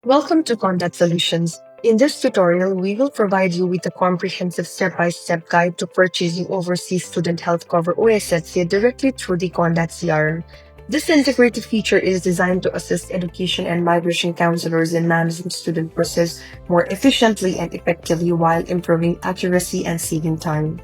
Welcome to CONDAT Solutions. In this tutorial, we will provide you with a comprehensive step-by-step guide to purchasing overseas student health cover OSHC directly through the CONDAT CRM. This integrated feature is designed to assist education and migration counselors in managing student process more efficiently and effectively while improving accuracy and saving time.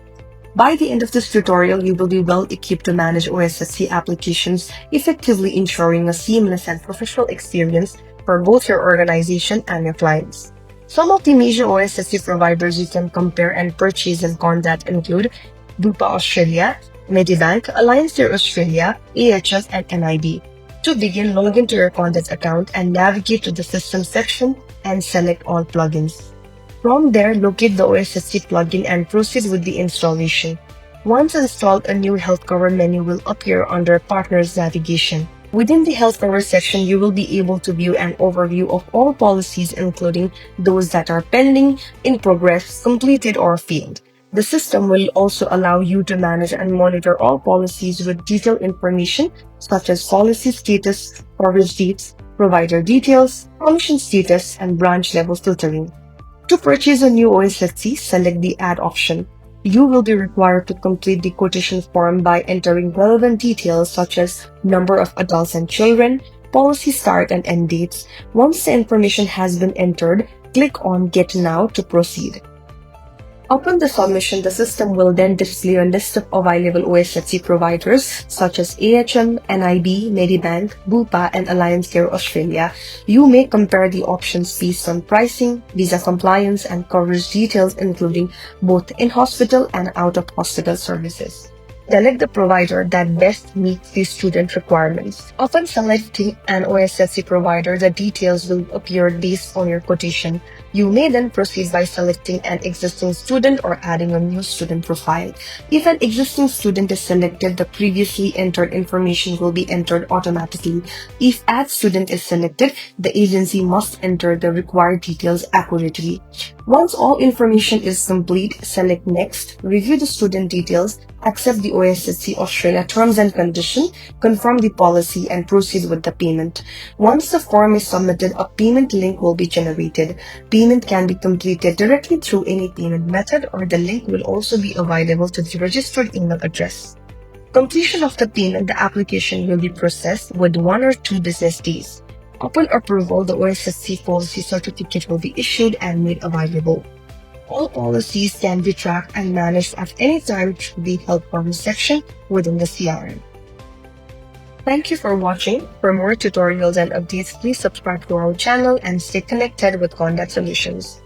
By the end of this tutorial, you will be well equipped to manage OSHC applications, effectively ensuring a seamless and professional experience for both your organization and your clients. Some of the major OSHC providers you can compare and purchase in CONDAT include Bupa Australia, Medibank, Alliance Care Australia, AHS, and NIB. To begin, log into your CONDAT account and navigate to the System section and select all plugins. From there, locate the OSHC plugin and proceed with the installation. Once installed, a new health cover menu will appear under Partners navigation. Within the health cover section, you will be able to view an overview of all policies, including those that are pending, in progress, completed, or failed. The system will also allow you to manage and monitor all policies with detailed information such as policy status, coverage dates, provider details, commission status, and branch level filtering. To purchase a new OSHC, select the Add option. You will be required to complete the quotation form by entering relevant details such as number of adults and children, policy start and end dates. Once the information has been entered, click on Get Now to proceed. Upon the submission, the system will then display a list of available OSHC providers such as AHM, NIB, Medibank, Bupa, and Alliance Care Australia. You may compare the options based on pricing, visa compliance, and coverage details, including both in-hospital and out-of-hospital services. Select the provider that best meets the student requirements. Upon selecting an OSHC provider, the details will appear based on your quotation. You may then proceed by selecting an existing student or adding a new student profile. If an existing student is selected, the previously entered information will be entered automatically. If Add Student is selected, the agency must enter the required details accurately. Once all information is complete, select Next, review the student details, accept the OSHC Australia terms and conditions, confirm the policy, and proceed with the payment. Once the form is submitted, a payment link will be generated. Payment can be completed directly through any payment method, or the link will also be available to the registered email address. Completion of the payment, the application will be processed with 1 or 2 business days. Upon approval, the OSHC policy certificate will be issued and made available. All policies can be tracked and managed at any time through the Help Cover section within the CRM. Thank you for watching. For more tutorials and updates, please subscribe to our channel and stay connected with CONDAT Solutions.